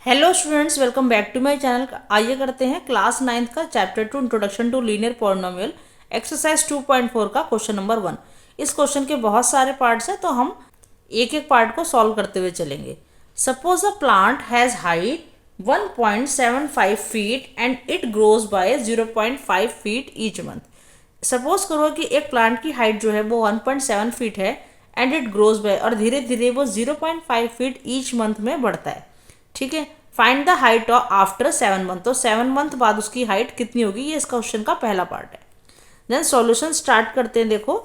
Hello students, welcome back to my channel. आइए करते हैं क्लास 9th का chapter 2 introduction to linear polynomial exercise 2.4 का क्वेश्चन नंबर 1। इस क्वेश्चन के बहुत सारे पार्ट्स हैं तो हम एक एक पार्ट को सॉल्व करते हुए चलेंगे। Suppose a plant has height 1.75 feet and it grows bye 0.5 feet each month. Suppose करो कि एक प्लांट की हाइट जो है वो 1.7 फीट है एंड इट ग्रोज बाय, और धीरे धीरे वो 0.5 फीट ईच मंथ में बढ़ता है। ठीक है, find the height of after 7 month. तो 7 मंथ बाद उसकी हाइट कितनी होगी, ये इस क्वेश्चन का पहला पार्ट है। देन सॉल्यूशन स्टार्ट करते हैं। देखो,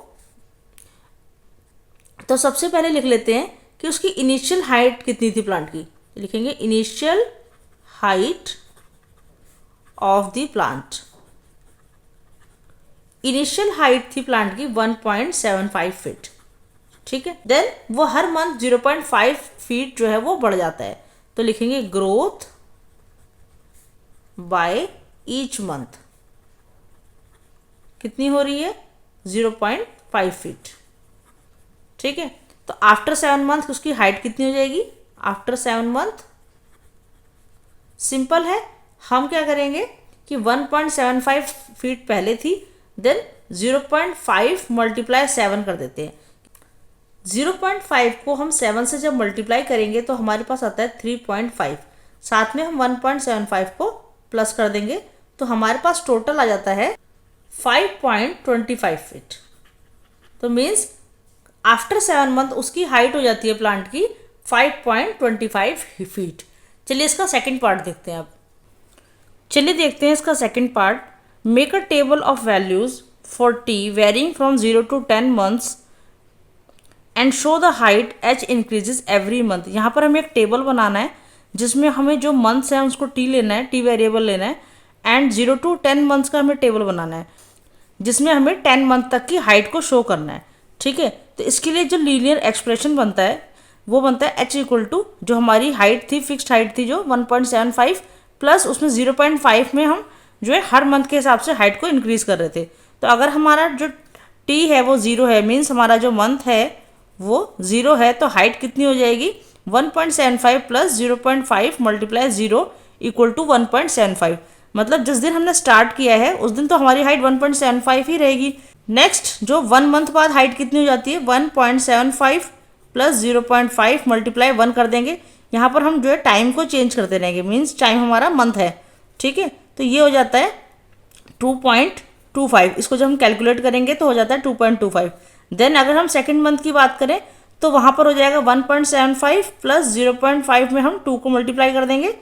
तो सबसे पहले लिख लेते हैं कि उसकी इनिशियल हाइट कितनी थी प्लांट की। लिखेंगे initial height of the plant. Initial height थी प्लांट की 1.75 फीट। ठीक है, देन वो हर मंथ 0.5 फीट जो है वो बढ़ जाता है, तो लिखेंगे ग्रोथ बाय ईच मंथ कितनी हो रही है, 0.5 फीट। ठीक है, तो आफ्टर 7 मंथ उसकी हाइट कितनी हो जाएगी। आफ्टर 7 मंथ सिंपल है, हम क्या करेंगे कि 1.75 फीट पहले थी, देन 0.5 मल्टीप्लाई 7 कर देते हैं। 0.5 को हम 7 से जब मल्टीप्लाई करेंगे तो हमारे पास आता है 3.5, साथ में हम 1.75 को प्लस कर देंगे तो हमारे पास टोटल आ जाता है 5.25 फीट। तो मीन्स आफ्टर 7 मंथ उसकी हाइट हो जाती है प्लांट की 5.25 फीट। चलिए इसका सेकंड पार्ट देखते हैं। अब चलिए देखते हैं इसका second part. Make a table of values for t varying from 0 to 10 months and show the height h increases every month. यहाँ पर हमें एक टेबल बनाना है जिसमें हमें जो मंथ्स हैं उसको टी लेना है, टी वेरिएबल लेना है, एंड 0 to 10 मंथ्स का हमें टेबल बनाना है जिसमें हमें 10 मंथ तक की हाइट को शो करना है। ठीक है, तो इसके लिए जो लीनियर एक्सप्रेशन बनता है वो बनता है एच इक्वल टू, जो हमारी हाइट थी, फिक्स्ड हाइट थी जो 1.75 प्लस उसमें 0.5 में हम जो है हर मंथ के हिसाब से हाइट को इंक्रीज कर रहे थे। तो अगर हमारा जो टी है वो 0 है, मीन्स हमारा जो मंथ है वो 0 है, तो हाइट कितनी हो जाएगी 1.75 प्लस 0.5 मल्टीप्लाई 0 इक्वल टू 1.75। मतलब जिस दिन हमने स्टार्ट किया है उस दिन तो हमारी हाइट 1.75 ही रहेगी। नेक्स्ट जो 1 मंथ बाद हाइट कितनी हो जाती है 1.75 प्लस 0.5 मल्टीप्लाई 1 कर देंगे। यहाँ पर हम जो है टाइम को चेंज करते रहेंगे, मीन्स टाइम हमारा मंथ है। ठीक है, तो ये हो जाता है 2.25। इसको जब हम कैलकुलेट करेंगे तो हो जाता है 2.25। देन अगर हम सेकेंड मंथ की बात करें तो वहाँ पर हो जाएगा 1.75 प्लस 0.5 में हम 2 को मल्टीप्लाई कर देंगे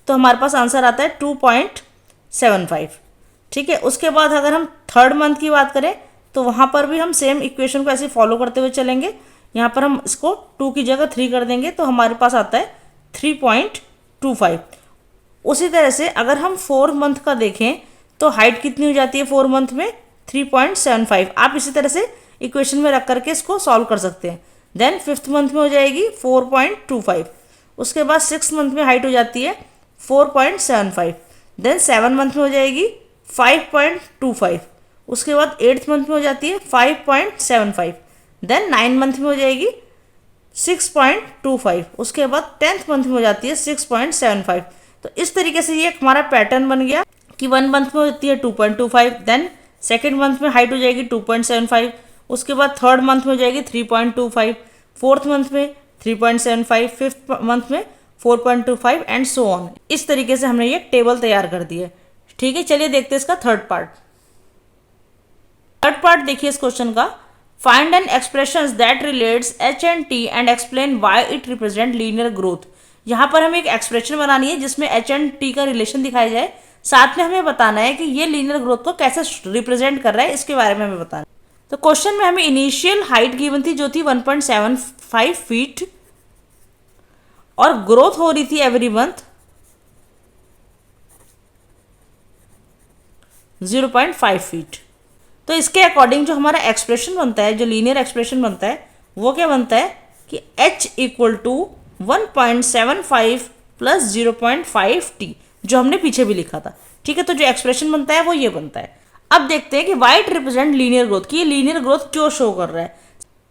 तो हमारे पास आंसर आता है 2.75। ठीक है, उसके बाद अगर हम थर्ड मंथ की बात करें तो वहाँ पर भी हम सेम इक्वेशन को ऐसे फॉलो करते हुए चलेंगे। यहाँ पर हम इसको 2 की जगह 3 कर देंगे तो हमारे पास आता है 3.25। उसी तरह से अगर हम 4 मंथ का देखें तो हाइट कितनी हो जाती है 4 मंथ में 3.75। आप इसी तरह से इक्वेशन में रख करके इसको सॉल्व कर सकते हैं। देन 5th मंथ में हो जाएगी 4.25। उसके बाद 6th मंथ में हाइट हो जाती है 4.75। देन 7 मंथ में हो जाएगी 5.25। उसके बाद 8th मंथ में हो जाती है 5.75। देन 9 मंथ में हो जाएगी 6.25। उसके बाद 10th मंथ में हो जाती है 6.75। तो इस तरीके से ये हमारा पैटर्न बन गया कि 1 मंथ में होती है 2.25, देन सेकेंड मंथ में हाइट हो जाएगी 2.75, उसके बाद थर्ड मंथ में हो जाएगी 3.25, फोर्थ मंथ में 3.75, फिफ्थ मंथ में 4.25 एंड सो ऑन। इस तरीके से हमने ये टेबल तैयार कर दी है। ठीक है, चलिए देखते हैं इसका थर्ड पार्ट। थर्ड पार्ट देखिए इस क्वेश्चन का। Find an expression that relates H and T and explain why it represent linear growth. यहाँ पर हमें एक एक्सप्रेशन बनानी है जिसमें एच एंड टी का रिलेशन दिखाया जाए, साथ में हमें बताना है कि ये लीनियर ग्रोथ को कैसे रिप्रेजेंट कर रहा है, इसके बारे में हमें बताना है। तो क्वेश्चन में हमें इनिशियल हाइट गिवन थी जो थी 1.75 फीट और ग्रोथ हो रही थी एवरी मंथ 0.5 फीट। तो इसके अकॉर्डिंग जो हमारा एक्सप्रेशन बनता है, जो लीनियर एक्सप्रेशन बनता है वो क्या बनता है कि h equal to 1.75 plus 0.5 t, जो हमने पीछे भी लिखा था। ठीक है, तो जो एक्सप्रेशन बनता है वो ये बनता है। अब देखते हैं कि why it represent linear growth, कि ये लीनियर ग्रोथ क्यों शो कर रहा है।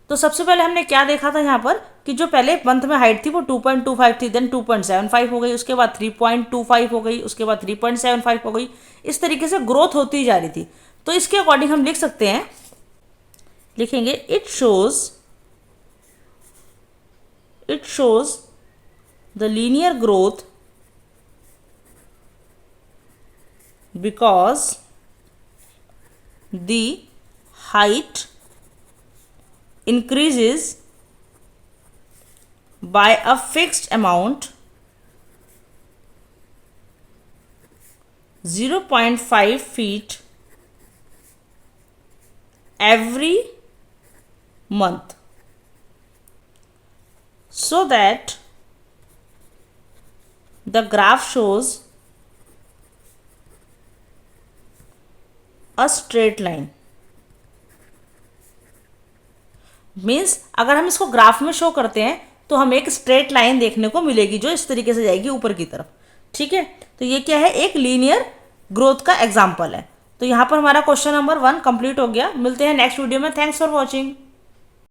तो सबसे पहले हमने क्या देखा था यहाँ पर कि जो पहले मंथ में हाइट थी वो 2.25 थी, देन 2.75 हो गई, उसके बाद 3.25 हो गई, उसके बाद 3.75 हो गई। इस तरीके से ग्रोथ होती जा रही थी। तो इसके अकॉर्डिंग हम लिख सकते हैं, लिखेंगे it shows the linear growth because the height increases by a fixed amount 0.5 feet every month, so that the graph shows a straight line। Means अगर हम इसको ग्राफ में शो करते हैं तो हमें एक स्ट्रेट लाइन देखने को मिलेगी जो इस तरीके से जाएगी ऊपर की तरफ। ठीक है, तो ये क्या है, एक लीनियर ग्रोथ का एग्जाम्पल है। तो यहाँ पर हमारा क्वेश्चन नंबर 1 कंप्लीट हो गया। मिलते हैं नेक्स्ट वीडियो में। Thanks for watching.